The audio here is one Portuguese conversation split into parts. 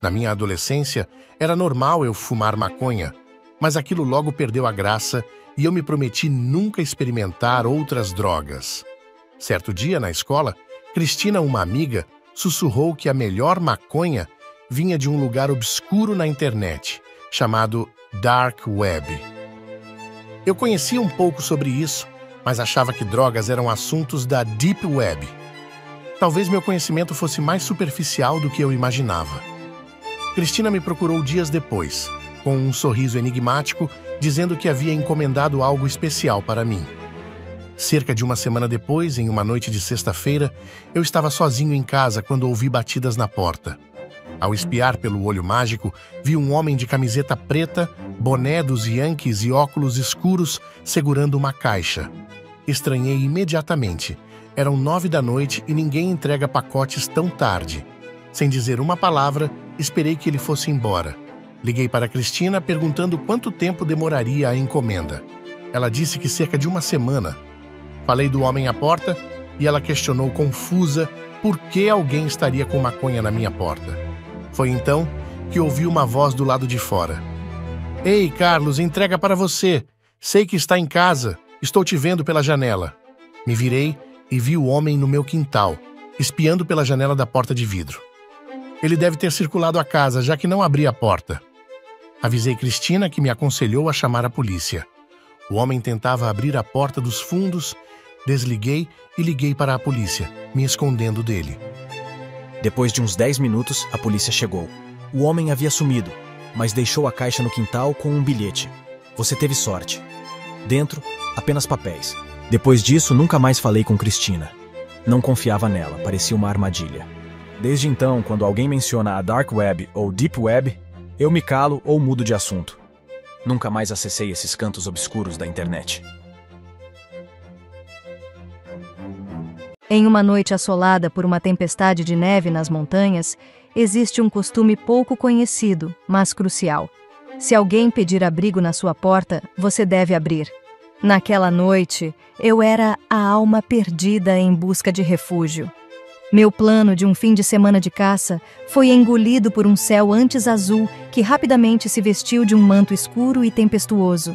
Na minha adolescência, era normal eu fumar maconha, mas aquilo logo perdeu a graça e eu me prometi nunca experimentar outras drogas. Certo dia, na escola, Cristina, uma amiga, sussurrou que a melhor maconha vinha de um lugar obscuro na internet, chamado Dark Web. Eu conhecia um pouco sobre isso, mas achava que drogas eram assuntos da Deep Web. Talvez meu conhecimento fosse mais superficial do que eu imaginava. Cristina me procurou dias depois, com um sorriso enigmático, dizendo que havia encomendado algo especial para mim. Cerca de uma semana depois, em uma noite de sexta-feira, eu estava sozinho em casa quando ouvi batidas na porta. Ao espiar pelo olho mágico, vi um homem de camiseta preta, boné dos Yankees e óculos escuros segurando uma caixa. Estranhei imediatamente. Eram 9 da noite e ninguém entrega pacotes tão tarde. Sem dizer uma palavra, esperei que ele fosse embora. Liguei para Cristina perguntando quanto tempo demoraria a encomenda. Ela disse que cerca de uma semana. Falei do homem à porta e ela questionou confusa por que alguém estaria com maconha na minha porta. Foi então que ouvi uma voz do lado de fora. "Ei, Carlos, entrega para você. Sei que está em casa. Estou te vendo pela janela." Me virei e vi o homem no meu quintal, espiando pela janela da porta de vidro. Ele deve ter circulado a casa, já que não abri a porta. Avisei Cristina, que me aconselhou a chamar a polícia. O homem tentava abrir a porta dos fundos. Desliguei e liguei para a polícia, me escondendo dele. Depois de uns 10 minutos, a polícia chegou. O homem havia sumido, mas deixou a caixa no quintal com um bilhete. Você teve sorte. Dentro, apenas papéis. Depois disso, nunca mais falei com Cristina. Não confiava nela, parecia uma armadilha. Desde então, quando alguém menciona a Dark Web ou Deep Web, eu me calo ou mudo de assunto. Nunca mais acessei esses cantos obscuros da internet. Em uma noite assolada por uma tempestade de neve nas montanhas, existe um costume pouco conhecido, mas crucial. Se alguém pedir abrigo na sua porta, você deve abrir. Naquela noite, eu era a alma perdida em busca de refúgio. Meu plano de um fim de semana de caça foi engolido por um céu antes azul que rapidamente se vestiu de um manto escuro e tempestuoso.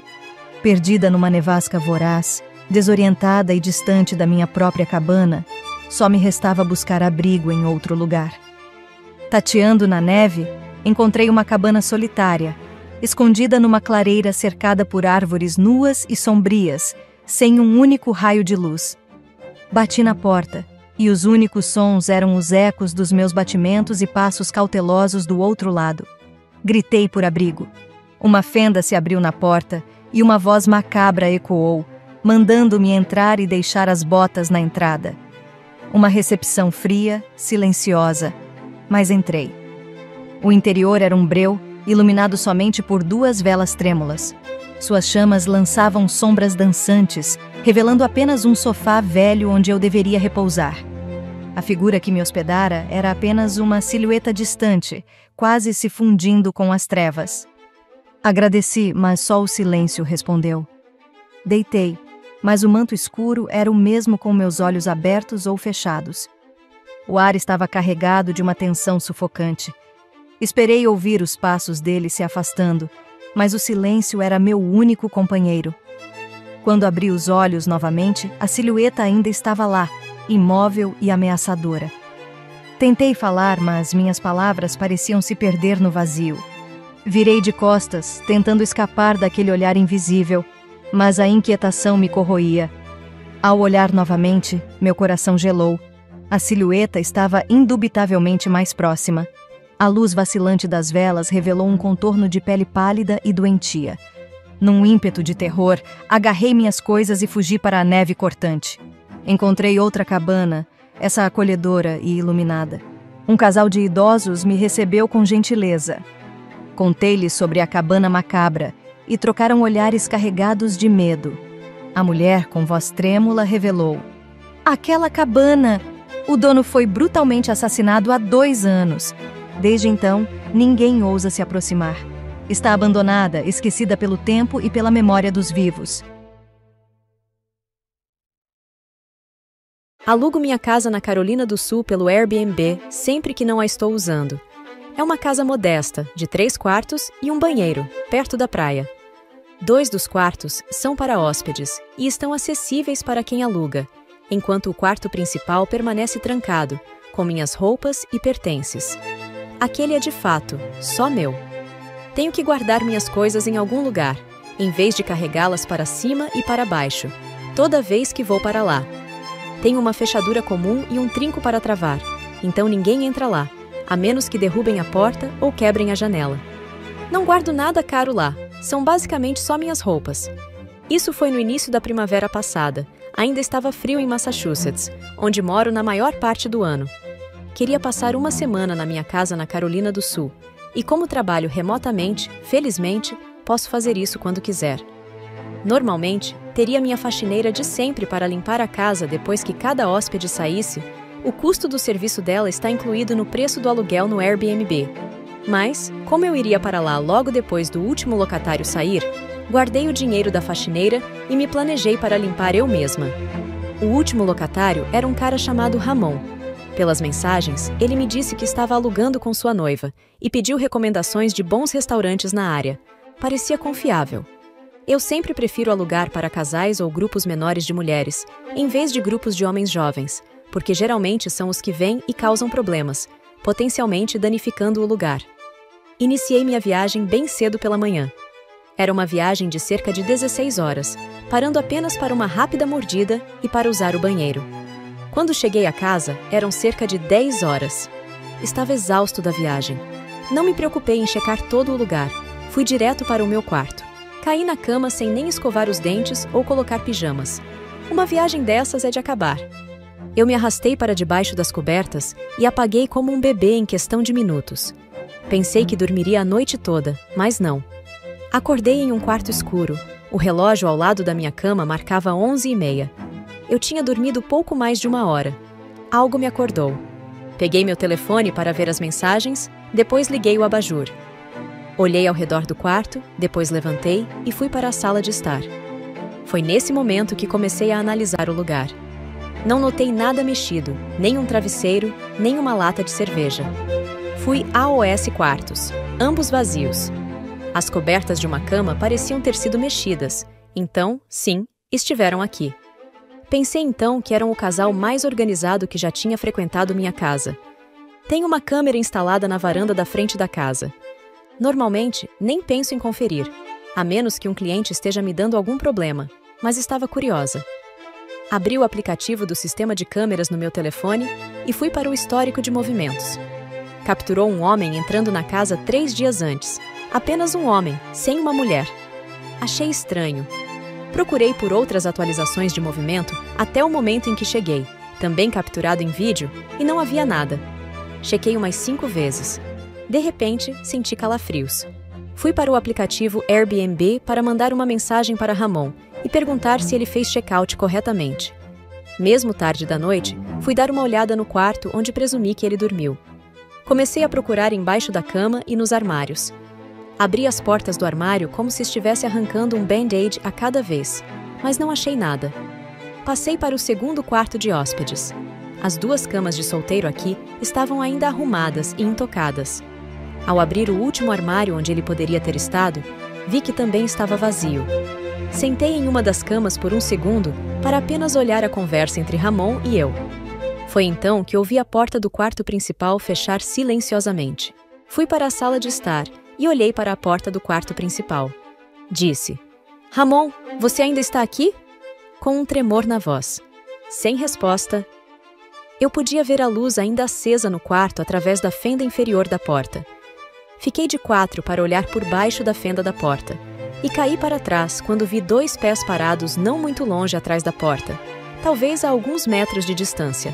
Perdida numa nevasca voraz, desorientada e distante da minha própria cabana, só me restava buscar abrigo em outro lugar. Tateando na neve, encontrei uma cabana solitária, escondida numa clareira cercada por árvores nuas e sombrias, sem um único raio de luz. Bati na porta, e os únicos sons eram os ecos dos meus batimentos e passos cautelosos do outro lado. Gritei por abrigo. Uma fenda se abriu na porta e uma voz macabra ecoou, mandando-me entrar e deixar as botas na entrada. Uma recepção fria, silenciosa, mas entrei. O interior era um breu, iluminado somente por 2 velas trêmulas. Suas chamas lançavam sombras dançantes, revelando apenas um sofá velho onde eu deveria repousar. A figura que me hospedara era apenas uma silhueta distante, quase se fundindo com as trevas. Agradeci, mas só o silêncio respondeu. Deitei, mas o manto escuro era o mesmo com meus olhos abertos ou fechados. O ar estava carregado de uma tensão sufocante. Esperei ouvir os passos dele se afastando, mas o silêncio era meu único companheiro. Quando abri os olhos novamente, a silhueta ainda estava lá, imóvel e ameaçadora. Tentei falar, mas minhas palavras pareciam se perder no vazio. Virei de costas, tentando escapar daquele olhar invisível, mas a inquietação me corroía. Ao olhar novamente, meu coração gelou. A silhueta estava indubitavelmente mais próxima. A luz vacilante das velas revelou um contorno de pele pálida e doentia. Num ímpeto de terror, agarrei minhas coisas e fugi para a neve cortante. Encontrei outra cabana, essa acolhedora e iluminada. Um casal de idosos me recebeu com gentileza. Contei-lhes sobre a cabana macabra e trocaram olhares carregados de medo. A mulher, com voz trêmula, revelou: "Aquela cabana! O dono foi brutalmente assassinado há 2 anos. Desde então, ninguém ousa se aproximar. Está abandonada, esquecida pelo tempo e pela memória dos vivos." Alugo minha casa na Carolina do Sul pelo Airbnb sempre que não a estou usando. É uma casa modesta, de 3 quartos e um banheiro, perto da praia. 2 dos quartos são para hóspedes e estão acessíveis para quem aluga, enquanto o quarto principal permanece trancado, com minhas roupas e pertences. Aquele é de fato, só meu. Tenho que guardar minhas coisas em algum lugar, em vez de carregá-las para cima e para baixo, toda vez que vou para lá. Tenho uma fechadura comum e um trinco para travar, então ninguém entra lá, a menos que derrubem a porta ou quebrem a janela. Não guardo nada caro lá, são basicamente só minhas roupas. Isso foi no início da primavera passada, ainda estava frio em Massachusetts, onde moro na maior parte do ano. Queria passar uma semana na minha casa na Carolina do Sul, e como trabalho remotamente, felizmente, posso fazer isso quando quiser. Normalmente, teria minha faxineira de sempre para limpar a casa depois que cada hóspede saísse. O custo do serviço dela está incluído no preço do aluguel no Airbnb. Mas, como eu iria para lá logo depois do último locatário sair, guardei o dinheiro da faxineira e me planejei para limpar eu mesma. O último locatário era um cara chamado Ramon. Pelas mensagens, ele me disse que estava alugando com sua noiva e pediu recomendações de bons restaurantes na área. Parecia confiável. Eu sempre prefiro alugar para casais ou grupos menores de mulheres, em vez de grupos de homens jovens, porque geralmente são os que vêm e causam problemas, potencialmente danificando o lugar. Iniciei minha viagem bem cedo pela manhã. Era uma viagem de cerca de 16 horas, parando apenas para uma rápida mordida e para usar o banheiro. Quando cheguei à casa, eram cerca de 10 horas. Estava exausto da viagem. Não me preocupei em checar todo o lugar. Fui direto para o meu quarto. Caí na cama sem nem escovar os dentes ou colocar pijamas. Uma viagem dessas é de acabar. Eu me arrastei para debaixo das cobertas e apaguei como um bebê em questão de minutos. Pensei que dormiria a noite toda, mas não. Acordei em um quarto escuro. O relógio ao lado da minha cama marcava 11h30. Eu tinha dormido pouco mais de 1 hora. Algo me acordou. Peguei meu telefone para ver as mensagens, depois liguei o abajur. Olhei ao redor do quarto, depois levantei e fui para a sala de estar. Foi nesse momento que comecei a analisar o lugar. Não notei nada mexido, nem um travesseiro, nem uma lata de cerveja. Fui aos quartos, ambos vazios. As cobertas de uma cama pareciam ter sido mexidas, então, sim, estiveram aqui. Pensei então que eram o casal mais organizado que já tinha frequentado minha casa. Tenho uma câmera instalada na varanda da frente da casa. Normalmente, nem penso em conferir, a menos que um cliente esteja me dando algum problema, mas estava curiosa. Abri o aplicativo do sistema de câmeras no meu telefone e fui para o histórico de movimentos. Capturou um homem entrando na casa 3 dias antes. Apenas um homem, sem uma mulher. Achei estranho. Procurei por outras atualizações de movimento até o momento em que cheguei, também capturado em vídeo, e não havia nada. Chequei umas 5 vezes. De repente, senti calafrios. Fui para o aplicativo Airbnb para mandar uma mensagem para Ramon e perguntar se ele fez check-out corretamente. Mesmo tarde da noite, fui dar uma olhada no quarto onde presumi que ele dormiu. Comecei a procurar embaixo da cama e nos armários. Abri as portas do armário como se estivesse arrancando um band-aid a cada vez, mas não achei nada. Passei para o segundo quarto de hóspedes. As 2 camas de solteiro aqui estavam ainda arrumadas e intocadas. Ao abrir o último armário onde ele poderia ter estado, vi que também estava vazio. Sentei em uma das camas por um segundo para apenas olhar a conversa entre Ramon e eu. Foi então que ouvi a porta do quarto principal fechar silenciosamente. Fui para a sala de estar e olhei para a porta do quarto principal. Disse: "Ramon, você ainda está aqui?" Com um tremor na voz. Sem resposta. Eu podia ver a luz ainda acesa no quarto através da fenda inferior da porta. Fiquei de 4 para olhar por baixo da fenda da porta e caí para trás quando vi 2 pés parados não muito longe atrás da porta, talvez a alguns metros de distância.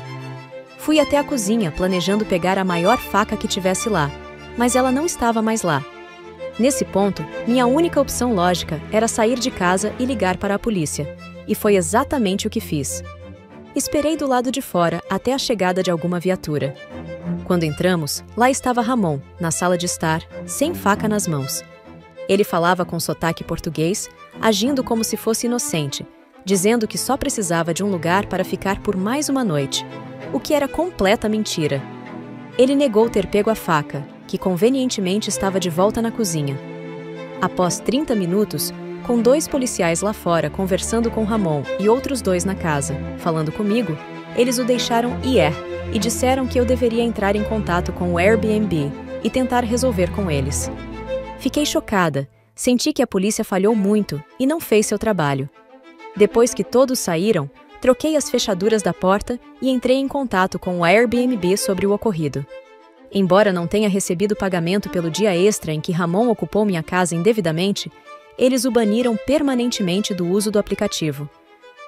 Fui até a cozinha planejando pegar a maior faca que tivesse lá, mas ela não estava mais lá. Nesse ponto, minha única opção lógica era sair de casa e ligar para a polícia, e foi exatamente o que fiz. Esperei do lado de fora até a chegada de alguma viatura. Quando entramos, lá estava Ramon, na sala de estar, sem faca nas mãos. Ele falava com sotaque português, agindo como se fosse inocente, dizendo que só precisava de um lugar para ficar por mais uma noite, o que era completa mentira. Ele negou ter pego a faca, que convenientemente estava de volta na cozinha. Após 30 minutos, com 2 policiais lá fora conversando com Ramon e outros 2 na casa, falando comigo, eles o deixaram ir e disseram que eu deveria entrar em contato com o Airbnb e tentar resolver com eles. Fiquei chocada, senti que a polícia falhou muito e não fez seu trabalho. Depois que todos saíram, troquei as fechaduras da porta e entrei em contato com o Airbnb sobre o ocorrido. Embora não tenha recebido pagamento pelo dia extra em que Ramon ocupou minha casa indevidamente, eles o baniram permanentemente do uso do aplicativo.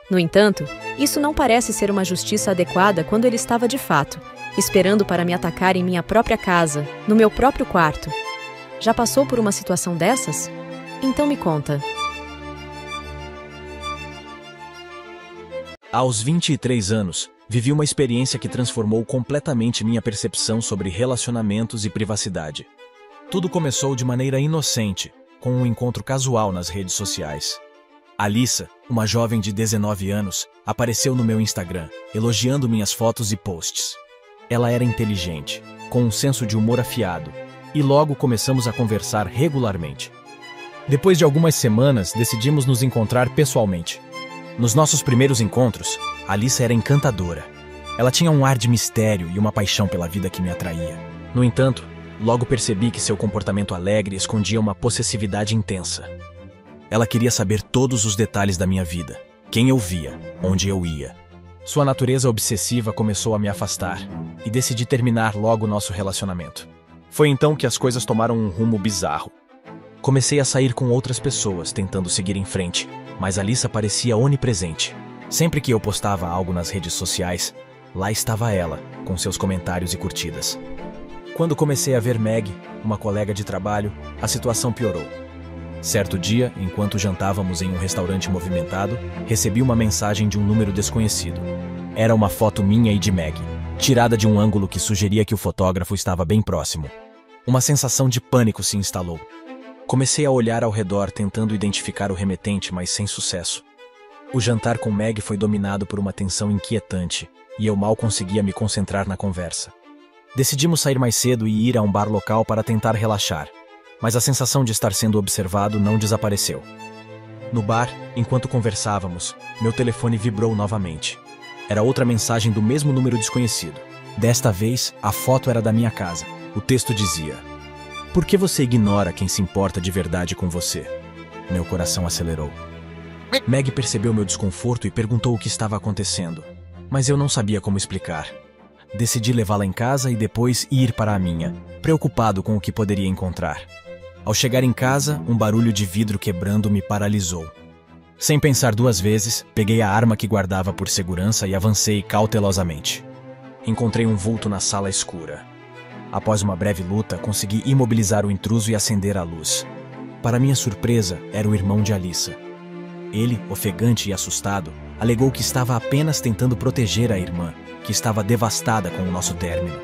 No entanto, isso não parece ser uma justiça adequada quando ele estava de fato, esperando para me atacar em minha própria casa, no meu próprio quarto. Já passou por uma situação dessas? Então me conta. Aos 23 anos, vivi uma experiência que transformou completamente minha percepção sobre relacionamentos e privacidade. Tudo começou de maneira inocente, com um encontro casual nas redes sociais. Alissa, uma jovem de 19 anos, apareceu no meu Instagram, elogiando minhas fotos e posts. Ela era inteligente, com um senso de humor afiado, e logo começamos a conversar regularmente. Depois de algumas semanas, decidimos nos encontrar pessoalmente. Nos nossos primeiros encontros, Alissa era encantadora. Ela tinha um ar de mistério e uma paixão pela vida que me atraía. No entanto, logo percebi que seu comportamento alegre escondia uma possessividade intensa. Ela queria saber todos os detalhes da minha vida, quem eu via, onde eu ia. Sua natureza obsessiva começou a me afastar, e decidi terminar logo nosso relacionamento. Foi então que as coisas tomaram um rumo bizarro. Comecei a sair com outras pessoas, tentando seguir em frente, mas Alissa parecia onipresente. Sempre que eu postava algo nas redes sociais, lá estava ela, com seus comentários e curtidas. Quando comecei a ver Meg, uma colega de trabalho, a situação piorou. Certo dia, enquanto jantávamos em um restaurante movimentado, recebi uma mensagem de um número desconhecido. Era uma foto minha e de Meg, tirada de um ângulo que sugeria que o fotógrafo estava bem próximo. Uma sensação de pânico se instalou. Comecei a olhar ao redor tentando identificar o remetente, mas sem sucesso. O jantar com Meg foi dominado por uma tensão inquietante, e eu mal conseguia me concentrar na conversa. Decidimos sair mais cedo e ir a um bar local para tentar relaxar, mas a sensação de estar sendo observado não desapareceu. No bar, enquanto conversávamos, meu telefone vibrou novamente. Era outra mensagem do mesmo número desconhecido. Desta vez, a foto era da minha casa. O texto dizia: "Por que você ignora quem se importa de verdade com você?" Meu coração acelerou. Meg percebeu meu desconforto e perguntou o que estava acontecendo, mas eu não sabia como explicar. Decidi levá-la em casa e depois ir para a minha, preocupado com o que poderia encontrar. Ao chegar em casa, um barulho de vidro quebrando me paralisou. Sem pensar 2 vezes, peguei a arma que guardava por segurança e avancei cautelosamente. Encontrei um vulto na sala escura. Após uma breve luta, consegui imobilizar o intruso e acender a luz. Para minha surpresa, era o irmão de Alissa. Ele, ofegante e assustado, alegou que estava apenas tentando proteger a irmã, que estava devastada com o nosso término.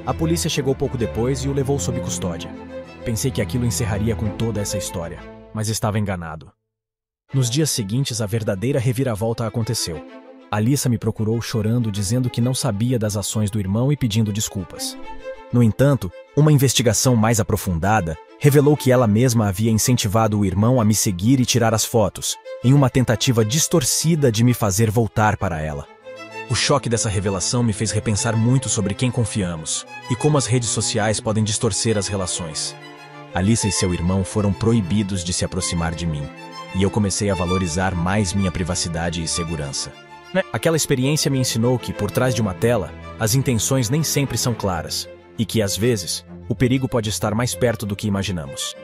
A polícia chegou pouco depois e o levou sob custódia. Pensei que aquilo encerraria com toda essa história, mas estava enganado. Nos dias seguintes, a verdadeira reviravolta aconteceu. Alissa me procurou chorando, dizendo que não sabia das ações do irmão e pedindo desculpas. No entanto, uma investigação mais aprofundada revelou que ela mesma havia incentivado o irmão a me seguir e tirar as fotos, em uma tentativa distorcida de me fazer voltar para ela. O choque dessa revelação me fez repensar muito sobre quem confiamos e como as redes sociais podem distorcer as relações. Alissa e seu irmão foram proibidos de se aproximar de mim, e eu comecei a valorizar mais minha privacidade e segurança. Aquela experiência me ensinou que, por trás de uma tela, as intenções nem sempre são claras, e que, às vezes, o perigo pode estar mais perto do que imaginamos.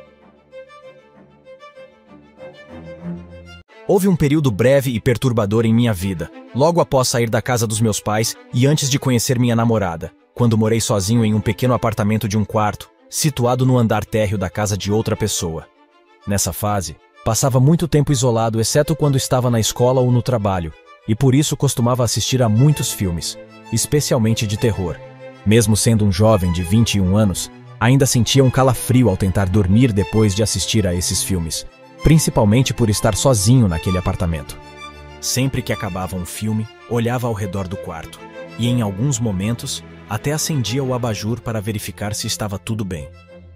Houve um período breve e perturbador em minha vida, logo após sair da casa dos meus pais e antes de conhecer minha namorada, quando morei sozinho em um pequeno apartamento de um quarto, situado no andar térreo da casa de outra pessoa. Nessa fase, passava muito tempo isolado, exceto quando estava na escola ou no trabalho, e por isso costumava assistir a muitos filmes, especialmente de terror. Mesmo sendo um jovem de 21 anos, ainda sentia um calafrio ao tentar dormir depois de assistir a esses filmes, principalmente por estar sozinho naquele apartamento. Sempre que acabava um filme, olhava ao redor do quarto, e em alguns momentos, Até acendia o abajur para verificar se estava tudo bem.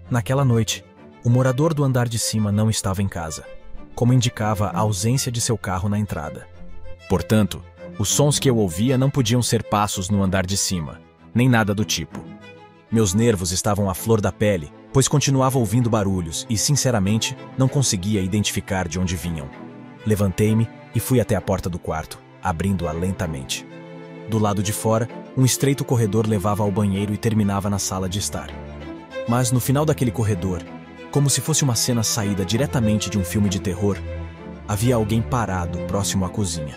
Naquela noite, o morador do andar de cima não estava em casa, como indicava a ausência de seu carro na entrada. Portanto, os sons que eu ouvia não podiam ser passos no andar de cima, nem nada do tipo. Meus nervos estavam à flor da pele, pois continuava ouvindo barulhos e, sinceramente, não conseguia identificar de onde vinham. Levantei-me e fui até a porta do quarto, abrindo-a lentamente. Do lado de fora, um estreito corredor levava ao banheiro e terminava na sala de estar. Mas no final daquele corredor, como se fosse uma cena saída diretamente de um filme de terror, havia alguém parado próximo à cozinha.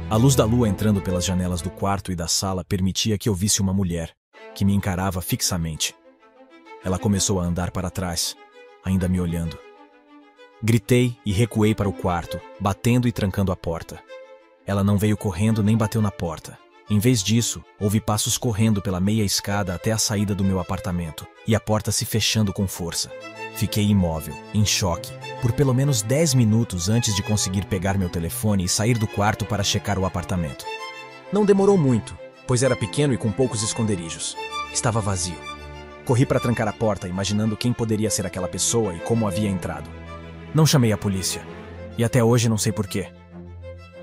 A luz da lua entrando pelas janelas do quarto e da sala permitia que eu visse uma mulher, que me encarava fixamente. Ela começou a andar para trás, ainda me olhando. Gritei e recuei para o quarto, batendo e trancando a porta. Ela não veio correndo nem bateu na porta. Em vez disso, ouvi passos correndo pela meia escada até a saída do meu apartamento e a porta se fechando com força. Fiquei imóvel, em choque, por pelo menos 10 minutos antes de conseguir pegar meu telefone e sair do quarto para checar o apartamento. Não demorou muito, pois era pequeno e com poucos esconderijos. Estava vazio. Corri para trancar a porta, imaginando quem poderia ser aquela pessoa e como havia entrado. Não chamei a polícia, e até hoje não sei porquê.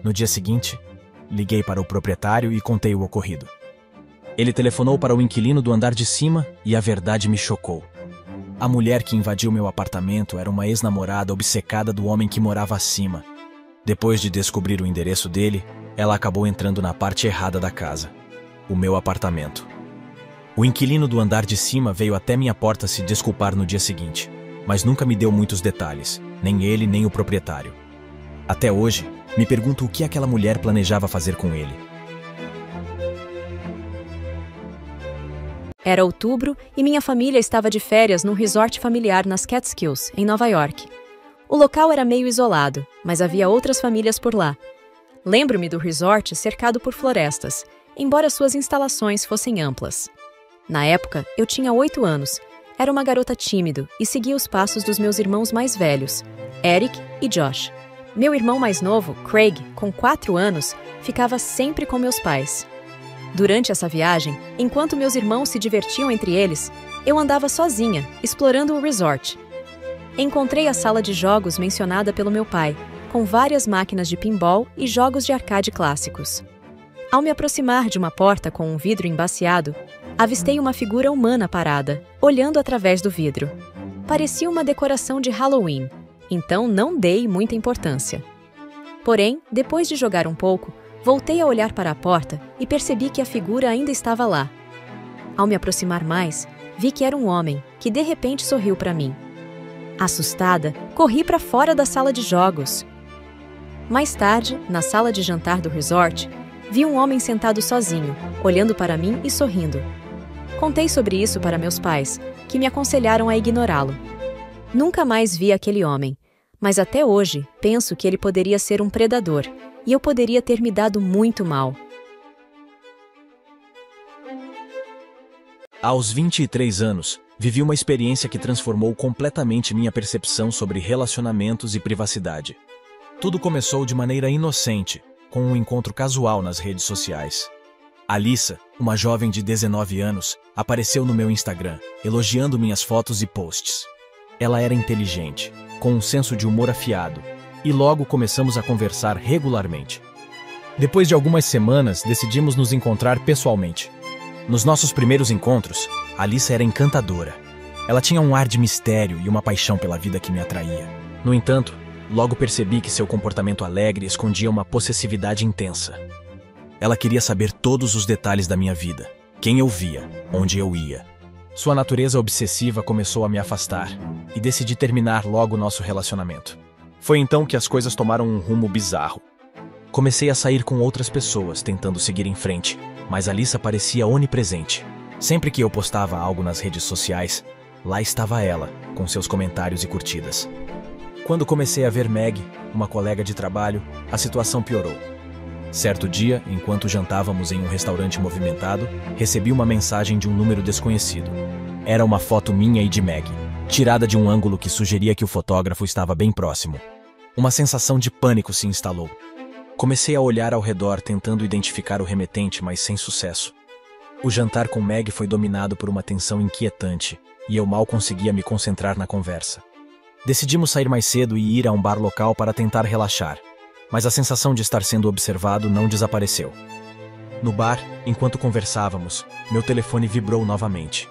No dia seguinte, liguei para o proprietário e contei o ocorrido. Ele telefonou para o inquilino do andar de cima e a verdade me chocou. A mulher que invadiu meu apartamento era uma ex-namorada obcecada do homem que morava acima. Depois de descobrir o endereço dele, ela acabou entrando na parte errada da casa, o meu apartamento. O inquilino do andar de cima veio até minha porta se desculpar no dia seguinte, mas nunca me deu muitos detalhes, nem ele nem o proprietário. Até hoje, me pergunto o que aquela mulher planejava fazer com ele. Era outubro e minha família estava de férias num resort familiar nas Catskills, em Nova York. O local era meio isolado, mas havia outras famílias por lá. Lembro-me do resort cercado por florestas, embora suas instalações fossem amplas. Na época, eu tinha 8 anos, era uma garota tímida e seguia os passos dos meus irmãos mais velhos, Eric e Josh. Meu irmão mais novo, Craig, com 4 anos, ficava sempre com meus pais. Durante essa viagem, enquanto meus irmãos se divertiam entre eles, eu andava sozinha, explorando o resort. Encontrei a sala de jogos mencionada pelo meu pai, com várias máquinas de pinball e jogos de arcade clássicos. Ao me aproximar de uma porta com um vidro embaciado, avistei uma figura humana parada, olhando através do vidro. Parecia uma decoração de Halloween, então não dei muita importância. Porém, depois de jogar um pouco, voltei a olhar para a porta e percebi que a figura ainda estava lá. Ao me aproximar mais, vi que era um homem, que de repente sorriu para mim. Assustada, corri para fora da sala de jogos. Mais tarde, na sala de jantar do resort, vi um homem sentado sozinho, olhando para mim e sorrindo. Contei sobre isso para meus pais, que me aconselharam a ignorá-lo. Nunca mais vi aquele homem, mas até hoje penso que ele poderia ser um predador, e eu poderia ter me dado muito mal. Aos 23 anos, vivi uma experiência que transformou completamente minha percepção sobre relacionamentos e privacidade. Tudo começou de maneira inocente, com um encontro casual nas redes sociais. Alissa, uma jovem de 19 anos, apareceu no meu Instagram, elogiando minhas fotos e posts. Ela era inteligente, com um senso de humor afiado, e logo começamos a conversar regularmente. Depois de algumas semanas, decidimos nos encontrar pessoalmente. Nos nossos primeiros encontros, Alissa era encantadora. Ela tinha um ar de mistério e uma paixão pela vida que me atraía. No entanto, logo percebi que seu comportamento alegre escondia uma possessividade intensa. Ela queria saber todos os detalhes da minha vida, quem eu via, onde eu ia. Sua natureza obsessiva começou a me afastar, e decidi terminar logo nosso relacionamento. Foi então que as coisas tomaram um rumo bizarro. Comecei a sair com outras pessoas, tentando seguir em frente, mas Alissa parecia onipresente. Sempre que eu postava algo nas redes sociais, lá estava ela, com seus comentários e curtidas. Quando comecei a ver Meg, uma colega de trabalho, a situação piorou. Certo dia, enquanto jantávamos em um restaurante movimentado, recebi uma mensagem de um número desconhecido. Era uma foto minha e de Meg, tirada de um ângulo que sugeria que o fotógrafo estava bem próximo. Uma sensação de pânico se instalou. Comecei a olhar ao redor tentando identificar o remetente, mas sem sucesso. O jantar com Meg foi dominado por uma tensão inquietante, e eu mal conseguia me concentrar na conversa. Decidimos sair mais cedo e ir a um bar local para tentar relaxar, mas a sensação de estar sendo observado não desapareceu. No bar, enquanto conversávamos, meu telefone vibrou novamente.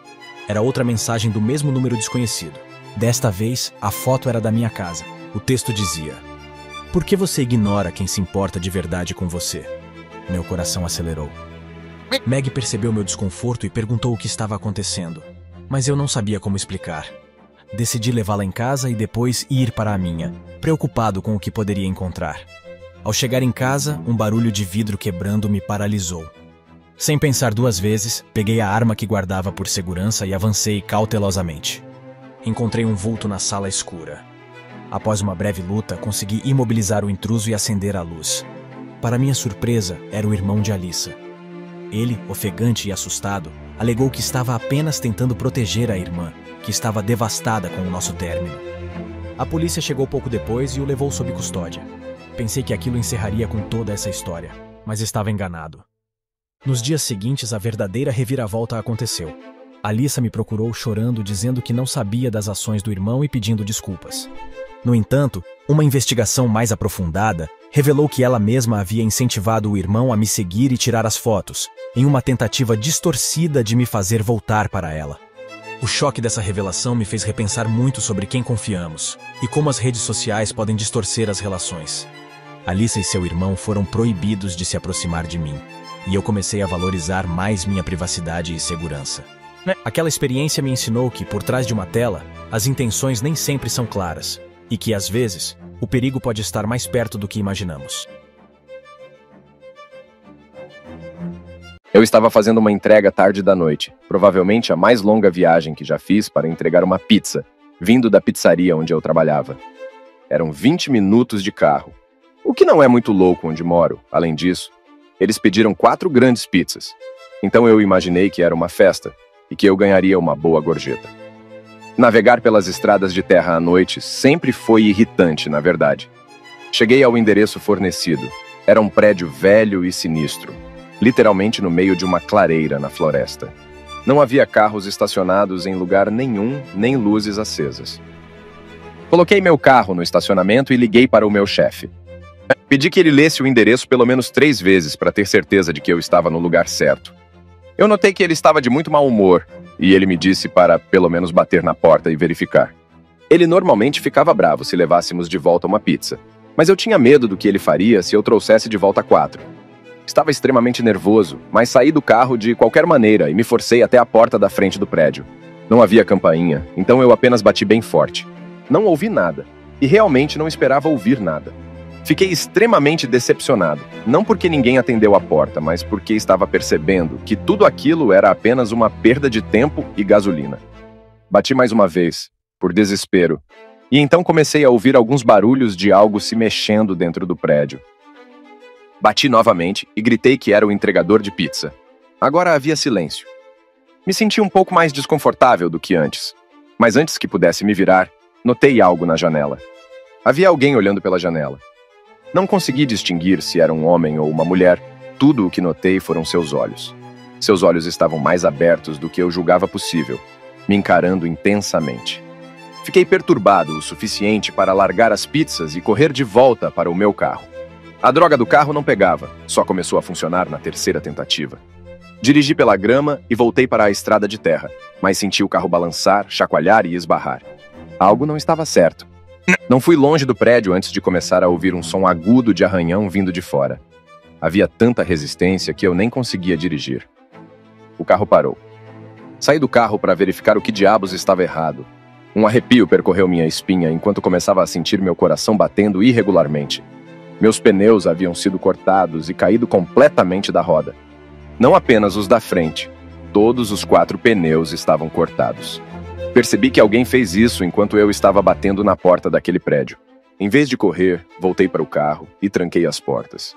Era outra mensagem do mesmo número desconhecido. Desta vez, a foto era da minha casa. O texto dizia: "Por que você ignora quem se importa de verdade com você?" Meu coração acelerou. Meg percebeu meu desconforto e perguntou o que estava acontecendo, mas eu não sabia como explicar. Decidi levá-la em casa e depois ir para a minha, preocupado com o que poderia encontrar. Ao chegar em casa, um barulho de vidro quebrando me paralisou. Sem pensar duas vezes, peguei a arma que guardava por segurança e avancei cautelosamente. Encontrei um vulto na sala escura. Após uma breve luta, consegui imobilizar o intruso e acender a luz. Para minha surpresa, era o irmão de Alyssa. Ele, ofegante e assustado, alegou que estava apenas tentando proteger a irmã, que estava devastada com o nosso término. A polícia chegou pouco depois e o levou sob custódia. Pensei que aquilo encerraria com toda essa história, mas estava enganado. Nos dias seguintes, a verdadeira reviravolta aconteceu. Alyssa me procurou chorando, dizendo que não sabia das ações do irmão e pedindo desculpas. No entanto, uma investigação mais aprofundada revelou que ela mesma havia incentivado o irmão a me seguir e tirar as fotos, em uma tentativa distorcida de me fazer voltar para ela. O choque dessa revelação me fez repensar muito sobre quem confiamos e como as redes sociais podem distorcer as relações. Alyssa e seu irmão foram proibidos de se aproximar de mim, e eu comecei a valorizar mais minha privacidade e segurança. Aquela experiência me ensinou que, por trás de uma tela, as intenções nem sempre são claras, e que, às vezes, o perigo pode estar mais perto do que imaginamos. Eu estava fazendo uma entrega tarde da noite, provavelmente a mais longa viagem que já fiz para entregar uma pizza, vindo da pizzaria onde eu trabalhava. Eram 20 minutos de carro, o que não é muito louco onde moro. Além disso, eles pediram 4 grandes pizzas, então eu imaginei que era uma festa e que eu ganharia uma boa gorjeta. Navegar pelas estradas de terra à noite sempre foi irritante, na verdade. Cheguei ao endereço fornecido. Era um prédio velho e sinistro, literalmente no meio de uma clareira na floresta. Não havia carros estacionados em lugar nenhum, nem luzes acesas. Coloquei meu carro no estacionamento e liguei para o meu chefe. Pedi que ele lesse o endereço pelo menos 3 vezes para ter certeza de que eu estava no lugar certo. Eu notei que ele estava de muito mau humor, e ele me disse para, pelo menos, bater na porta e verificar. Ele normalmente ficava bravo se levássemos de volta uma pizza, mas eu tinha medo do que ele faria se eu trouxesse de volta 4. Estava extremamente nervoso, mas saí do carro de qualquer maneira e me forcei até a porta da frente do prédio. Não havia campainha, então eu apenas bati bem forte. Não ouvi nada, e realmente não esperava ouvir nada. Fiquei extremamente decepcionado, não porque ninguém atendeu a porta, mas porque estava percebendo que tudo aquilo era apenas uma perda de tempo e gasolina. Bati mais uma vez, por desespero, e então comecei a ouvir alguns barulhos de algo se mexendo dentro do prédio. Bati novamente e gritei que era o entregador de pizza. Agora havia silêncio. Me senti um pouco mais desconfortável do que antes, mas antes que pudesse me virar, notei algo na janela. Havia alguém olhando pela janela. Não consegui distinguir se era um homem ou uma mulher. Tudo o que notei foram seus olhos. Seus olhos estavam mais abertos do que eu julgava possível, me encarando intensamente. Fiquei perturbado o suficiente para largar as pizzas e correr de volta para o meu carro. A droga do carro não pegava, só começou a funcionar na 3ª tentativa. Dirigi pela grama e voltei para a estrada de terra, mas senti o carro balançar, chacoalhar e esbarrar. Algo não estava certo. Não fui longe do prédio antes de começar a ouvir um som agudo de arranhão vindo de fora. Havia tanta resistência que eu nem conseguia dirigir. O carro parou. Saí do carro para verificar o que diabos estava errado. Um arrepio percorreu minha espinha enquanto começava a sentir meu coração batendo irregularmente. Meus pneus haviam sido cortados e caído completamente da roda. Não apenas os da frente, todos os 4 pneus estavam cortados. Percebi que alguém fez isso enquanto eu estava batendo na porta daquele prédio. Em vez de correr, voltei para o carro e tranquei as portas.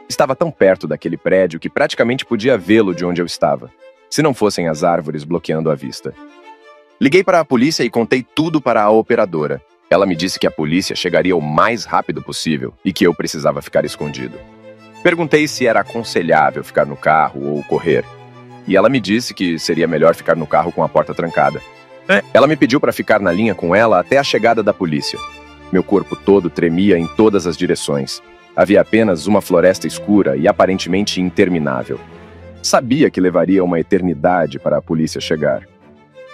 Estava tão perto daquele prédio que praticamente podia vê-lo de onde eu estava, se não fossem as árvores bloqueando a vista. Liguei para a polícia e contei tudo para a operadora. Ela me disse que a polícia chegaria o mais rápido possível e que eu precisava ficar escondido. Perguntei se era aconselhável ficar no carro ou correr. e ela me disse que seria melhor ficar no carro com a porta trancada. Ela me pediu para ficar na linha com ela até a chegada da polícia. Meu corpo todo tremia em todas as direções. Havia apenas uma floresta escura e aparentemente interminável. Sabia que levaria uma eternidade para a polícia chegar.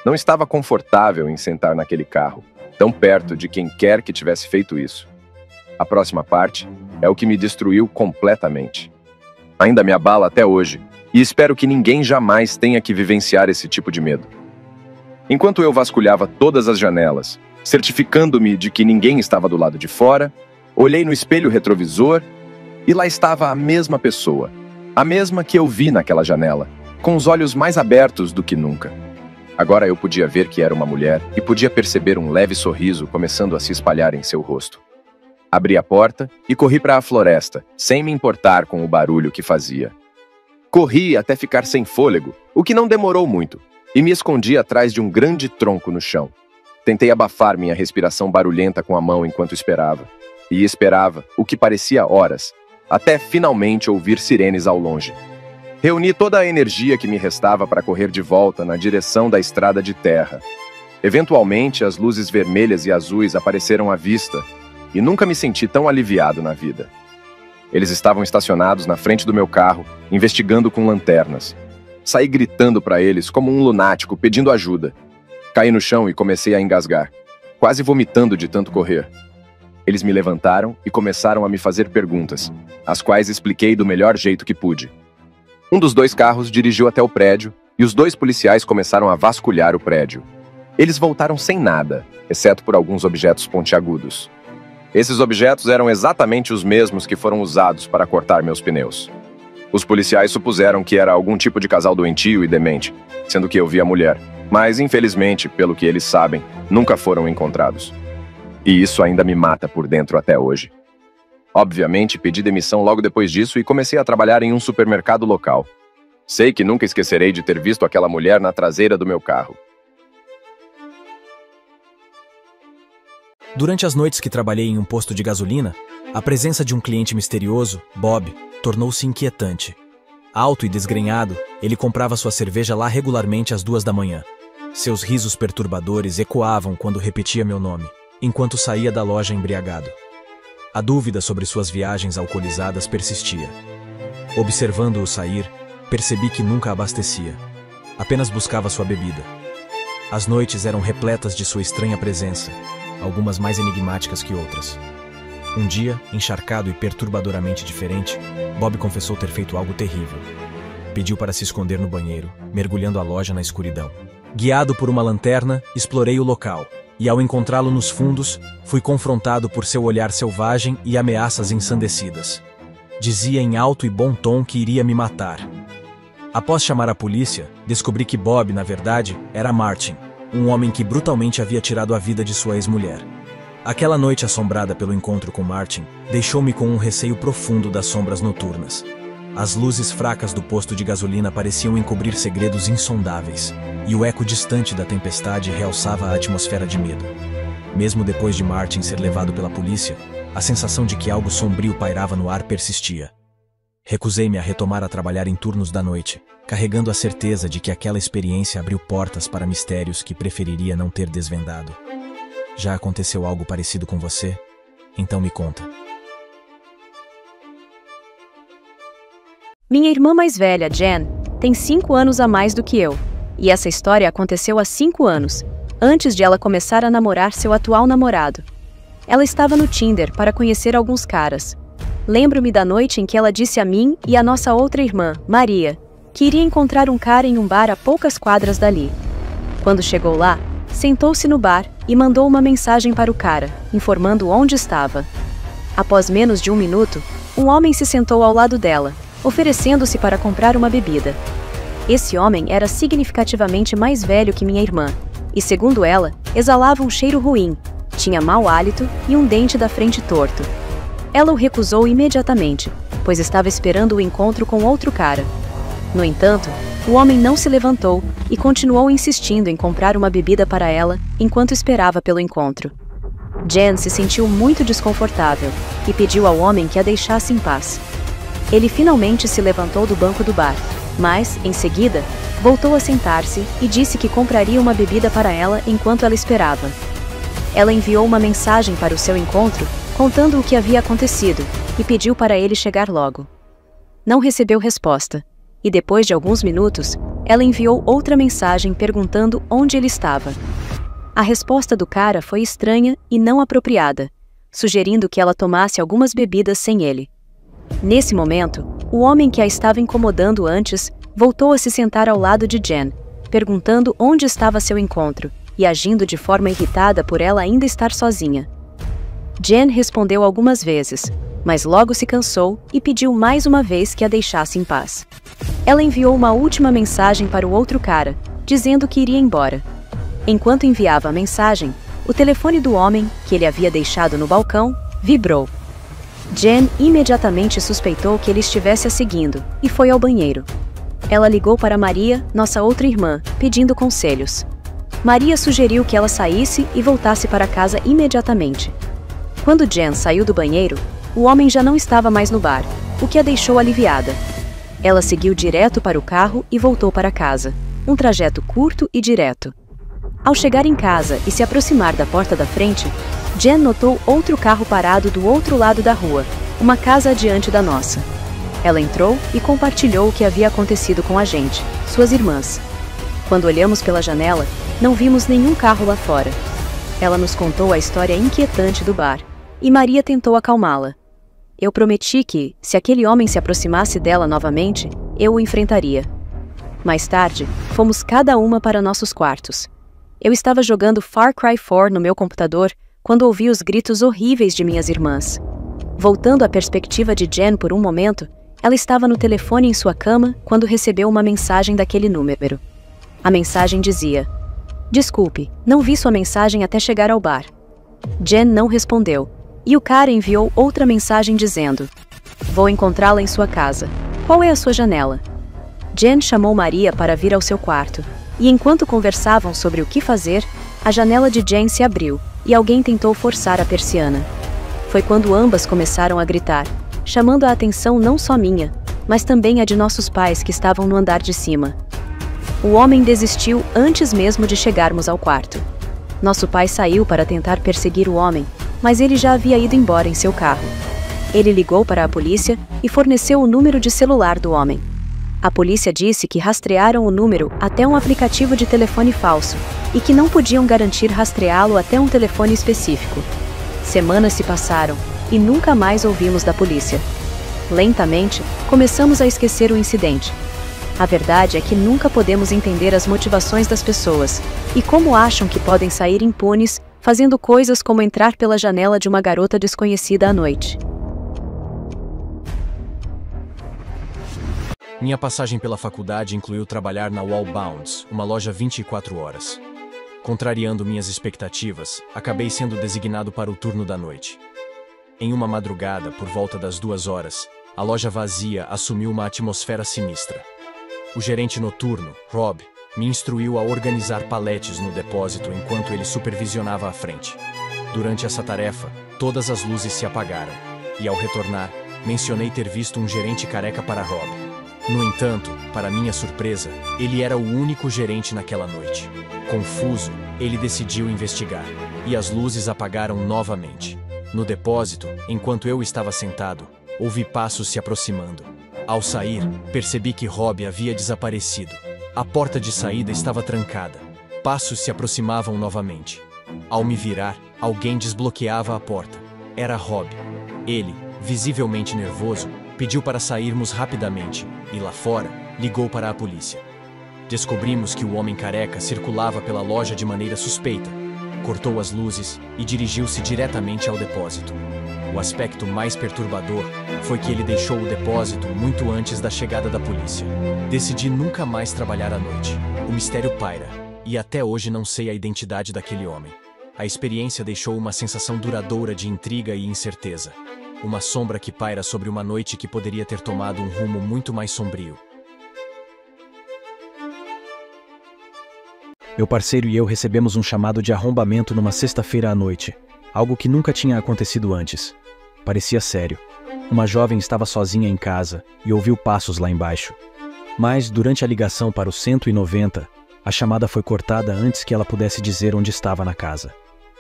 Não estava confortável em sentar naquele carro, tão perto de quem quer que tivesse feito isso. A próxima parte é o que me destruiu completamente. Ainda me abala até hoje, e espero que ninguém jamais tenha que vivenciar esse tipo de medo. Enquanto eu vasculhava todas as janelas, certificando-me de que ninguém estava do lado de fora, olhei no espelho retrovisor e lá estava a mesma pessoa, a mesma que eu vi naquela janela, com os olhos mais abertos do que nunca. Agora eu podia ver que era uma mulher e podia perceber um leve sorriso começando a se espalhar em seu rosto. Abri a porta e corri para a floresta, sem me importar com o barulho que fazia. Corri até ficar sem fôlego, o que não demorou muito, e me escondi atrás de um grande tronco no chão. Tentei abafar minha respiração barulhenta com a mão enquanto esperava. E esperava, o que parecia horas, até finalmente ouvir sirenes ao longe. Reuni toda a energia que me restava para correr de volta na direção da estrada de terra. Eventualmente, as luzes vermelhas e azuis apareceram à vista, e nunca me senti tão aliviado na vida. Eles estavam estacionados na frente do meu carro, investigando com lanternas. Saí gritando para eles como um lunático, pedindo ajuda. Caí no chão e comecei a engasgar, quase vomitando de tanto correr. Eles me levantaram e começaram a me fazer perguntas, as quais expliquei do melhor jeito que pude. Um dos 2 carros dirigiu até o prédio e os 2 policiais começaram a vasculhar o prédio. Eles voltaram sem nada, exceto por alguns objetos pontiagudos. Esses objetos eram exatamente os mesmos que foram usados para cortar meus pneus. Os policiais supuseram que era algum tipo de casal doentio e demente, sendo que eu vi a mulher. Mas, infelizmente, pelo que eles sabem, nunca foram encontrados. E isso ainda me mata por dentro até hoje. Obviamente, pedi demissão logo depois disso e comecei a trabalhar em um supermercado local. Sei que nunca esquecerei de ter visto aquela mulher na traseira do meu carro. Durante as noites que trabalhei em um posto de gasolina, a presença de um cliente misterioso, Bob, tornou-se inquietante. Alto e desgrenhado, ele comprava sua cerveja lá regularmente às 2 da manhã. Seus risos perturbadores ecoavam quando repetia meu nome, enquanto saía da loja embriagado. A dúvida sobre suas viagens alcoolizadas persistia. Observando-o sair, percebi que nunca abastecia. Apenas buscava sua bebida. As noites eram repletas de sua estranha presença, algumas mais enigmáticas que outras. Um dia, encharcado e perturbadoramente diferente, Bob confessou ter feito algo terrível. Pediu para se esconder no banheiro, mergulhando a loja na escuridão. Guiado por uma lanterna, explorei o local, e ao encontrá-lo nos fundos, fui confrontado por seu olhar selvagem e ameaças ensandecidas. Dizia em alto e bom tom que iria me matar. Após chamar a polícia, descobri que Bob, na verdade, era Martin, um homem que brutalmente havia tirado a vida de sua ex-mulher. Aquela noite assombrada pelo encontro com Martin deixou-me com um receio profundo das sombras noturnas. As luzes fracas do posto de gasolina pareciam encobrir segredos insondáveis, e o eco distante da tempestade realçava a atmosfera de medo. Mesmo depois de Martin ser levado pela polícia, a sensação de que algo sombrio pairava no ar persistia. Recusei-me a retomar a trabalhar em turnos da noite, carregando a certeza de que aquela experiência abriu portas para mistérios que preferiria não ter desvendado. Já aconteceu algo parecido com você? Então me conta. Minha irmã mais velha, Jen, tem 5 anos a mais do que eu. E essa história aconteceu há 5 anos, antes de ela começar a namorar seu atual namorado. Ela estava no Tinder para conhecer alguns caras. Lembro-me da noite em que ela disse a mim e a nossa outra irmã, Maria, que iria encontrar um cara em um bar a poucas quadras dali. Quando chegou lá, sentou-se no bar e mandou uma mensagem para o cara, informando onde estava. Após menos de 1 minuto, um homem se sentou ao lado dela, oferecendo-se para comprar uma bebida. Esse homem era significativamente mais velho que minha irmã, e segundo ela, exalava um cheiro ruim, tinha mau hálito e um dente da frente torto. Ela o recusou imediatamente, pois estava esperando o encontro com outro cara. No entanto, o homem não se levantou e continuou insistindo em comprar uma bebida para ela enquanto esperava pelo encontro. Jen se sentiu muito desconfortável e pediu ao homem que a deixasse em paz. Ele finalmente se levantou do banco do bar, Mas, em seguida, voltou a sentar-se e disse que compraria uma bebida para ela enquanto ela esperava. Ela enviou uma mensagem para o seu encontro, contando o que havia acontecido, e pediu para ele chegar logo. Não recebeu resposta, e depois de alguns minutos, ela enviou outra mensagem perguntando onde ele estava. A resposta do cara foi estranha e não apropriada, sugerindo que ela tomasse algumas bebidas sem ele. Nesse momento, o homem que a estava incomodando antes voltou a se sentar ao lado de Jen, perguntando onde estava seu encontro e agindo de forma irritada por ela ainda estar sozinha. Jen respondeu algumas vezes, mas logo se cansou e pediu mais uma vez que a deixasse em paz. Ela enviou uma última mensagem para o outro cara, dizendo que iria embora. Enquanto enviava a mensagem, o telefone do homem, que ele havia deixado no balcão, vibrou. Jen imediatamente suspeitou que ele estivesse a seguindo e foi ao banheiro. Ela ligou para Maria, nossa outra irmã, pedindo conselhos. Maria sugeriu que ela saísse e voltasse para casa imediatamente. Quando Jen saiu do banheiro, o homem já não estava mais no bar, o que a deixou aliviada. Ela seguiu direto para o carro e voltou para casa, um trajeto curto e direto. Ao chegar em casa e se aproximar da porta da frente, Jen notou outro carro parado do outro lado da rua, uma casa adiante da nossa. Ela entrou e compartilhou o que havia acontecido com a gente, suas irmãs. Quando olhamos pela janela, não vimos nenhum carro lá fora. Ela nos contou a história inquietante do bar, e Maria tentou acalmá-la. Eu prometi que, se aquele homem se aproximasse dela novamente, eu o enfrentaria. Mais tarde, fomos cada uma para nossos quartos. Eu estava jogando Far Cry 4 no meu computador quando ouvi os gritos horríveis de minhas irmãs. Voltando à perspectiva de Jen por um momento, ela estava no telefone em sua cama quando recebeu uma mensagem daquele número. A mensagem dizia: "Desculpe, não vi sua mensagem até chegar ao bar." Jen não respondeu, e o cara enviou outra mensagem dizendo: "Vou encontrá-la em sua casa. Qual é a sua janela?" Jen chamou Maria para vir ao seu quarto, e enquanto conversavam sobre o que fazer, a janela de Jen se abriu, e alguém tentou forçar a persiana. Foi quando ambas começaram a gritar, chamando a atenção não só minha, mas também a de nossos pais que estavam no andar de cima. O homem desistiu antes mesmo de chegarmos ao quarto. Nosso pai saiu para tentar perseguir o homem, mas ele já havia ido embora em seu carro. Ele ligou para a polícia e forneceu o número de celular do homem. A polícia disse que rastrearam o número até um aplicativo de telefone falso e que não podiam garantir rastreá-lo até um telefone específico. Semanas se passaram e nunca mais ouvimos da polícia. Lentamente, começamos a esquecer o incidente. A verdade é que nunca podemos entender as motivações das pessoas e como acham que podem sair impunes fazendo coisas como entrar pela janela de uma garota desconhecida à noite. Minha passagem pela faculdade incluiu trabalhar na Wallbounds, uma loja 24 horas. Contrariando minhas expectativas, acabei sendo designado para o turno da noite. Em uma madrugada, por volta das 2 horas, a loja vazia assumiu uma atmosfera sinistra. O gerente noturno, Rob, me instruiu a organizar paletes no depósito enquanto ele supervisionava a frente. Durante essa tarefa, todas as luzes se apagaram, e ao retornar, mencionei ter visto um gerente careca para Rob. No entanto, para minha surpresa, ele era o único gerente naquela noite. Confuso, ele decidiu investigar, e as luzes apagaram novamente. No depósito, enquanto eu estava sentado, ouvi passos se aproximando. Ao sair, percebi que Rob havia desaparecido. A porta de saída estava trancada. Passos se aproximavam novamente. Ao me virar, alguém desbloqueava a porta. Era Rob. Ele, visivelmente nervoso, pediu para sairmos rapidamente e, lá fora, ligou para a polícia. Descobrimos que o homem careca circulava pela loja de maneira suspeita, cortou as luzes e dirigiu-se diretamente ao depósito. O aspecto mais perturbador foi que ele deixou o depósito muito antes da chegada da polícia. Decidi nunca mais trabalhar à noite. O mistério paira, e até hoje não sei a identidade daquele homem. A experiência deixou uma sensação duradoura de intriga e incerteza. Uma sombra que paira sobre uma noite que poderia ter tomado um rumo muito mais sombrio. Meu parceiro e eu recebemos um chamado de arrombamento numa sexta-feira à noite, algo que nunca tinha acontecido antes. Parecia sério. Uma jovem estava sozinha em casa e ouviu passos lá embaixo. Mas, durante a ligação para o 190, a chamada foi cortada antes que ela pudesse dizer onde estava na casa.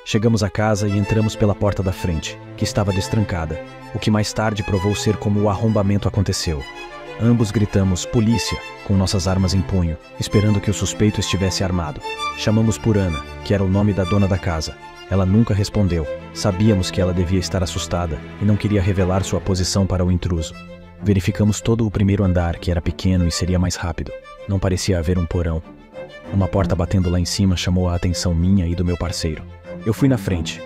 Chegamos à casa e entramos pela porta da frente, que estava destrancada, o que mais tarde provou ser como o arrombamento aconteceu. Ambos gritamos "polícia" com nossas armas em punho, esperando que o suspeito estivesse armado. Chamamos por Ana, que era o nome da dona da casa. Ela nunca respondeu. Sabíamos que ela devia estar assustada e não queria revelar sua posição para o intruso. Verificamos todo o primeiro andar, que era pequeno e seria mais rápido. Não parecia haver um porão. Uma porta batendo lá em cima chamou a atenção minha e do meu parceiro. Eu fui na frente.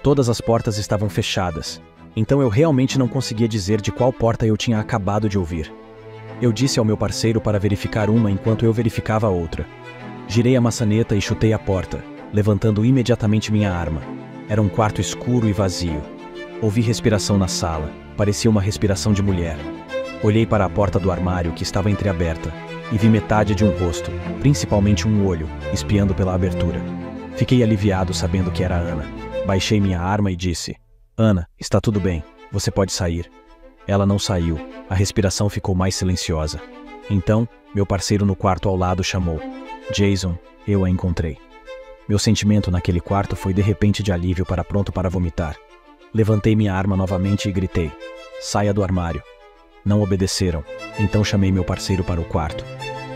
Todas as portas estavam fechadas, então eu realmente não conseguia dizer de qual porta eu tinha acabado de ouvir. Eu disse ao meu parceiro para verificar uma enquanto eu verificava a outra. Girei a maçaneta e chutei a porta, levantando imediatamente minha arma. Era um quarto escuro e vazio. Ouvi respiração na sala. Parecia uma respiração de mulher. Olhei para a porta do armário, que estava entreaberta, e vi metade de um rosto, principalmente um olho, espiando pela abertura. Fiquei aliviado sabendo que era Ana. Baixei minha arma e disse: "Ana, está tudo bem. Você pode sair." Ela não saiu. A respiração ficou mais silenciosa. Então, meu parceiro no quarto ao lado chamou: "Jason, eu a encontrei." Meu sentimento naquele quarto foi de repente de alívio para pronto para vomitar. Levantei minha arma novamente e gritei: "Saia do armário." Não obedeceram, então chamei meu parceiro para o quarto.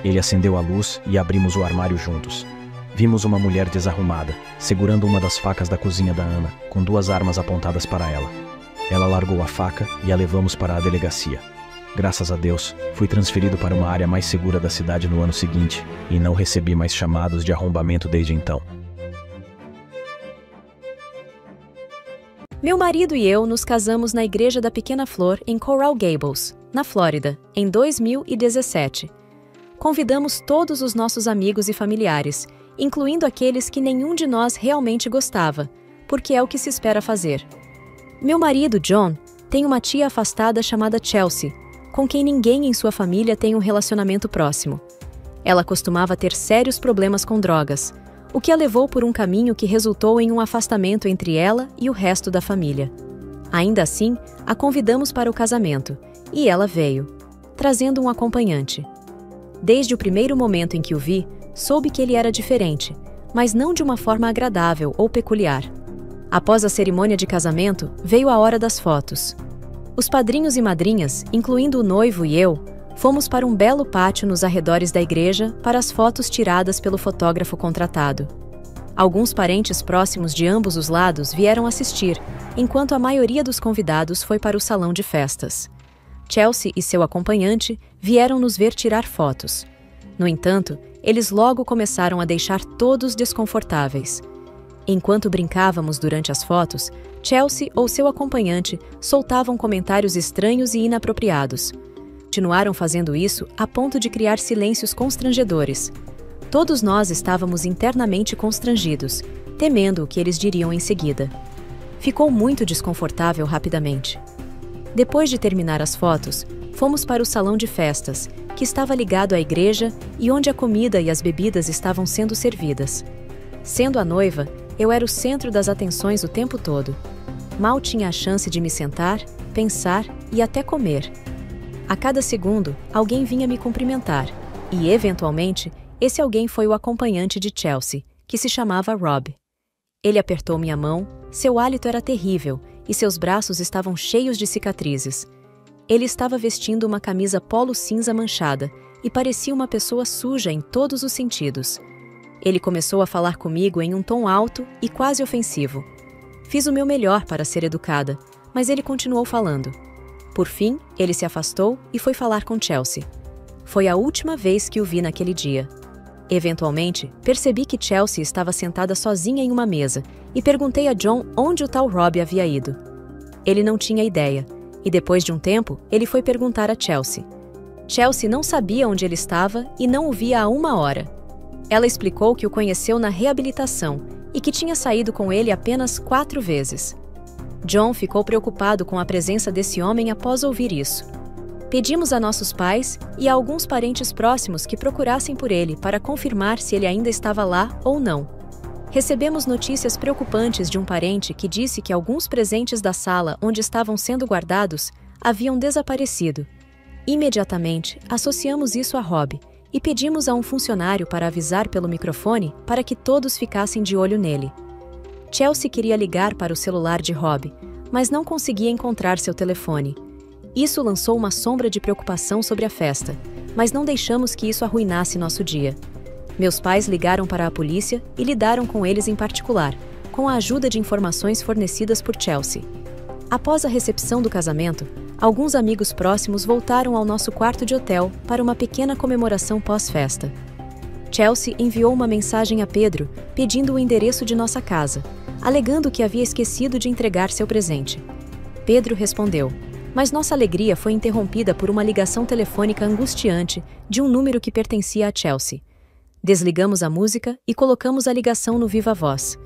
Ele acendeu a luz e abrimos o armário juntos. Vimos uma mulher desarrumada, segurando uma das facas da cozinha da Ana, com 2 armas apontadas para ela. Ela largou a faca e a levamos para a delegacia. Graças a Deus, fui transferido para uma área mais segura da cidade no ano seguinte e não recebi mais chamados de arrombamento desde então. Meu marido e eu nos casamos na Igreja da Pequena Flor, em Coral Gables, na Flórida, em 2017. Convidamos todos os nossos amigos e familiares, incluindo aqueles que nenhum de nós realmente gostava, porque é o que se espera fazer. Meu marido, John, tem uma tia afastada chamada Chelsea, com quem ninguém em sua família tem um relacionamento próximo. Ela costumava ter sérios problemas com drogas, o que a levou por um caminho que resultou em um afastamento entre ela e o resto da família. Ainda assim, a convidamos para o casamento, e ela veio, trazendo um acompanhante. Desde o primeiro momento em que o vi, soube que ele era diferente, mas não de uma forma agradável ou peculiar. Após a cerimônia de casamento, veio a hora das fotos. Os padrinhos e madrinhas, incluindo o noivo e eu, fomos para um belo pátio nos arredores da igreja para as fotos tiradas pelo fotógrafo contratado. Alguns parentes próximos de ambos os lados vieram assistir, enquanto a maioria dos convidados foi para o salão de festas. Chelsea e seu acompanhante vieram nos ver tirar fotos. No entanto, eles logo começaram a deixar todos desconfortáveis. Enquanto brincávamos durante as fotos, Chelsea ou seu acompanhante soltavam comentários estranhos e inapropriados. Continuaram fazendo isso a ponto de criar silêncios constrangedores. Todos nós estávamos internamente constrangidos, temendo o que eles diriam em seguida. Ficou muito desconfortável rapidamente. Depois de terminar as fotos, fomos para o salão de festas, que estava ligado à igreja e onde a comida e as bebidas estavam sendo servidas. Sendo a noiva, eu era o centro das atenções o tempo todo. Mal tinha a chance de me sentar, pensar e até comer. A cada segundo, alguém vinha me cumprimentar, e, eventualmente, esse alguém foi o acompanhante de Chelsea, que se chamava Rob. Ele apertou minha mão, seu hálito era terrível e seus braços estavam cheios de cicatrizes. Ele estava vestindo uma camisa polo cinza manchada e parecia uma pessoa suja em todos os sentidos. Ele começou a falar comigo em um tom alto e quase ofensivo. Fiz o meu melhor para ser educada, mas ele continuou falando. Por fim, ele se afastou e foi falar com Chelsea. Foi a última vez que o vi naquele dia. Eventualmente, percebi que Chelsea estava sentada sozinha em uma mesa e perguntei a John onde o tal Rob havia ido. Ele não tinha ideia, e depois de um tempo, ele foi perguntar a Chelsea. Chelsea não sabia onde ele estava e não o via há 1 hora. Ela explicou que o conheceu na reabilitação e que tinha saído com ele apenas 4 vezes. John ficou preocupado com a presença desse homem após ouvir isso. Pedimos a nossos pais e a alguns parentes próximos que procurassem por ele para confirmar se ele ainda estava lá ou não. Recebemos notícias preocupantes de um parente que disse que alguns presentes da sala onde estavam sendo guardados haviam desaparecido. Imediatamente, associamos isso a Rob e pedimos a um funcionário para avisar pelo microfone para que todos ficassem de olho nele. Chelsea queria ligar para o celular de Rob, mas não conseguia encontrar seu telefone. Isso lançou uma sombra de preocupação sobre a festa, mas não deixamos que isso arruinasse nosso dia. Meus pais ligaram para a polícia e lidaram com eles em particular, com a ajuda de informações fornecidas por Chelsea. Após a recepção do casamento, alguns amigos próximos voltaram ao nosso quarto de hotel para uma pequena comemoração pós-festa. Chelsea enviou uma mensagem a Pedro pedindo o endereço de nossa casa, alegando que havia esquecido de entregar seu presente. Pedro respondeu, mas nossa alegria foi interrompida por uma ligação telefônica angustiante de um número que pertencia a Chelsea. Desligamos a música e colocamos a ligação no viva voz.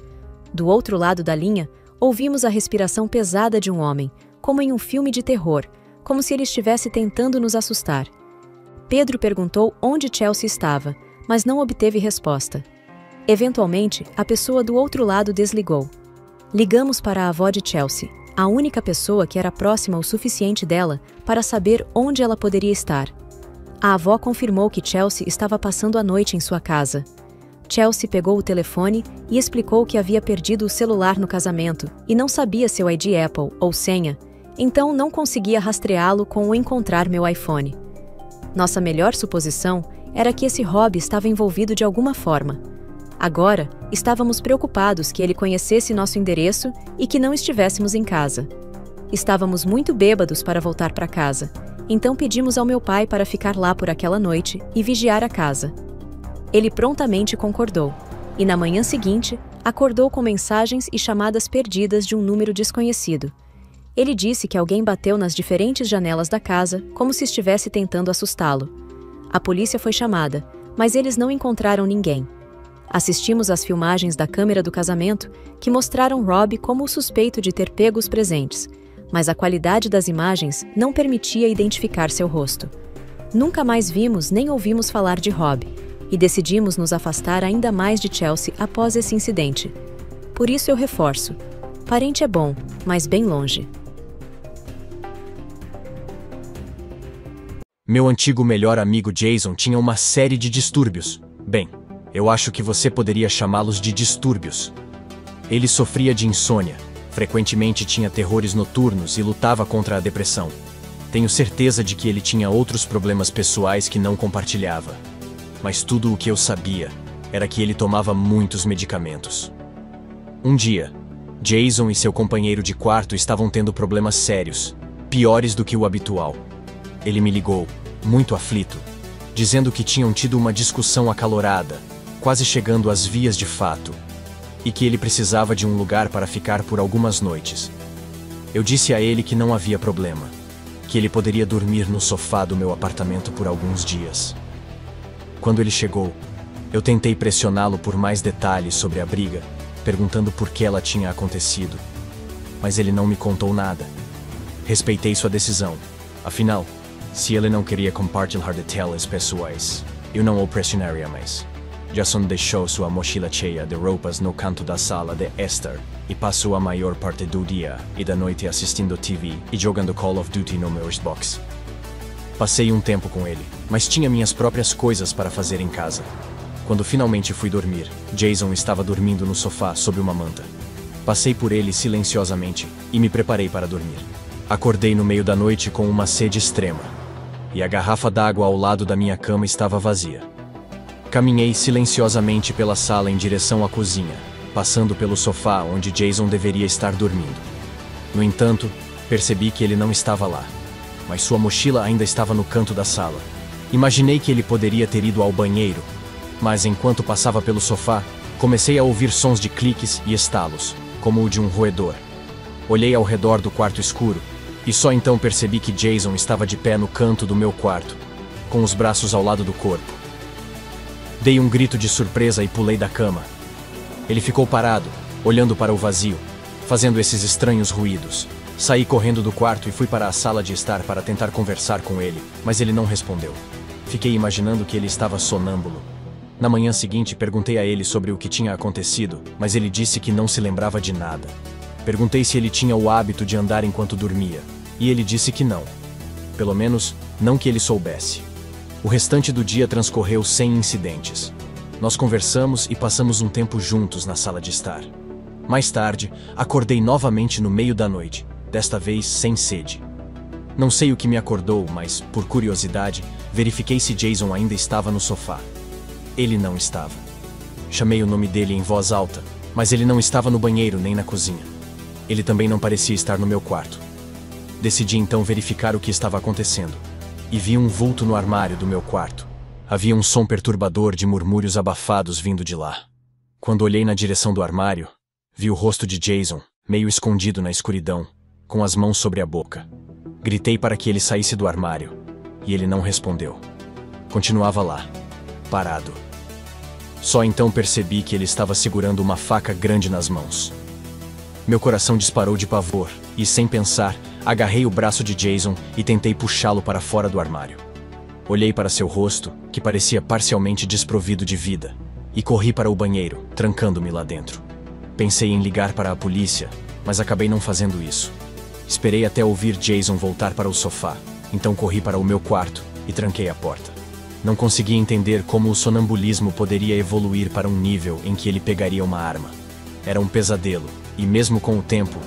Do outro lado da linha, ouvimos a respiração pesada de um homem, como em um filme de terror, como se ele estivesse tentando nos assustar. Pedro perguntou onde Chelsea estava, mas não obteve resposta. Eventualmente, a pessoa do outro lado desligou. Ligamos para a avó de Chelsea, a única pessoa que era próxima o suficiente dela para saber onde ela poderia estar. A avó confirmou que Chelsea estava passando a noite em sua casa. Chelsea pegou o telefone e explicou que havia perdido o celular no casamento e não sabia seu ID Apple ou senha, então não conseguia rastreá-lo com o encontrar meu iPhone. Nossa melhor suposição era que esse Rob estava envolvido de alguma forma. Agora, estávamos preocupados que ele conhecesse nosso endereço e que não estivéssemos em casa. Estávamos muito bêbados para voltar para casa, então pedimos ao meu pai para ficar lá por aquela noite e vigiar a casa. Ele prontamente concordou, e na manhã seguinte, acordou com mensagens e chamadas perdidas de um número desconhecido. Ele disse que alguém bateu nas diferentes janelas da casa, como se estivesse tentando assustá-lo. A polícia foi chamada, mas eles não encontraram ninguém. Assistimos às filmagens da câmera do casamento, que mostraram Rob como o suspeito de ter pego os presentes, mas a qualidade das imagens não permitia identificar seu rosto. Nunca mais vimos nem ouvimos falar de Rob, e decidimos nos afastar ainda mais de Chelsea após esse incidente. Por isso eu reforço: parente é bom, mas bem longe. Meu antigo melhor amigo Jason tinha uma série de distúrbios. Bem, eu acho que você poderia chamá-los de distúrbios. Ele sofria de insônia, frequentemente tinha terrores noturnos e lutava contra a depressão. Tenho certeza de que ele tinha outros problemas pessoais que não compartilhava. Mas tudo o que eu sabia era que ele tomava muitos medicamentos. Um dia, Jason e seu companheiro de quarto estavam tendo problemas sérios, piores do que o habitual. Ele me ligou, muito aflito, dizendo que tinham tido uma discussão acalorada, quase chegando às vias de fato, e que ele precisava de um lugar para ficar por algumas noites. Eu disse a ele que não havia problema, que ele poderia dormir no sofá do meu apartamento por alguns dias. Quando ele chegou, eu tentei pressioná-lo por mais detalhes sobre a briga, perguntando por que ela tinha acontecido. Mas ele não me contou nada. Respeitei sua decisão. Afinal, se ele não queria compartilhar detalhes pessoais, eu não o pressionaria mais. Jason deixou sua mochila cheia de roupas no canto da sala de Esther e passou a maior parte do dia e da noite assistindo TV e jogando Call of Duty no meu Xbox. Passei um tempo com ele, mas tinha minhas próprias coisas para fazer em casa. Quando finalmente fui dormir, Jason estava dormindo no sofá sob uma manta. Passei por ele silenciosamente e me preparei para dormir. Acordei no meio da noite com uma sede extrema, e a garrafa d'água ao lado da minha cama estava vazia. Caminhei silenciosamente pela sala em direção à cozinha, passando pelo sofá onde Jason deveria estar dormindo. No entanto, percebi que ele não estava lá, mas sua mochila ainda estava no canto da sala. Imaginei que ele poderia ter ido ao banheiro, mas enquanto passava pelo sofá, comecei a ouvir sons de cliques e estalos, como o de um roedor. Olhei ao redor do quarto escuro, e só então percebi que Jason estava de pé no canto do meu quarto, com os braços ao lado do corpo. Dei um grito de surpresa e pulei da cama. Ele ficou parado, olhando para o vazio, fazendo esses estranhos ruídos. Saí correndo do quarto e fui para a sala de estar para tentar conversar com ele, mas ele não respondeu. Fiquei imaginando que ele estava sonâmbulo. Na manhã seguinte, perguntei a ele sobre o que tinha acontecido, mas ele disse que não se lembrava de nada. Perguntei se ele tinha o hábito de andar enquanto dormia, e ele disse que não. pelo menos não que ele soubesse. O restante do dia transcorreu sem incidentes. Nós conversamos e passamos um tempo juntos na sala de estar. Mais tarde, acordei novamente no meio da noite, desta vez sem sede. Não sei o que me acordou, mas, por curiosidade, verifiquei se Jason ainda estava no sofá. Ele não estava. Chamei o nome dele em voz alta, mas ele não estava no banheiro nem na cozinha. Ele também não parecia estar no meu quarto. Decidi então verificar o que estava acontecendo, e vi um vulto no armário do meu quarto. Havia um som perturbador de murmúrios abafados vindo de lá. Quando olhei na direção do armário, vi o rosto de Jason, meio escondido na escuridão, com as mãos sobre a boca. Gritei para que ele saísse do armário, e ele não respondeu. Continuava lá, parado. Só então percebi que ele estava segurando uma faca grande nas mãos. Meu coração disparou de pavor, e sem pensar, agarrei o braço de Jason e tentei puxá-lo para fora do armário. Olhei para seu rosto, que parecia parcialmente desprovido de vida, e corri para o banheiro, trancando-me lá dentro. Pensei em ligar para a polícia, mas acabei não fazendo isso. Esperei até ouvir Jason voltar para o sofá, então corri para o meu quarto e tranquei a porta. Não conseguia entender como o sonambulismo poderia evoluir para um nível em que ele pegaria uma arma. Era um pesadelo, e mesmo com o tempo,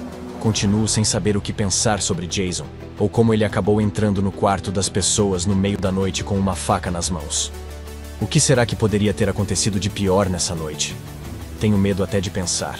continuo sem saber o que pensar sobre Jason, ou como ele acabou entrando no quarto das pessoas no meio da noite com uma faca nas mãos. O que será que poderia ter acontecido de pior nessa noite? Tenho medo até de pensar.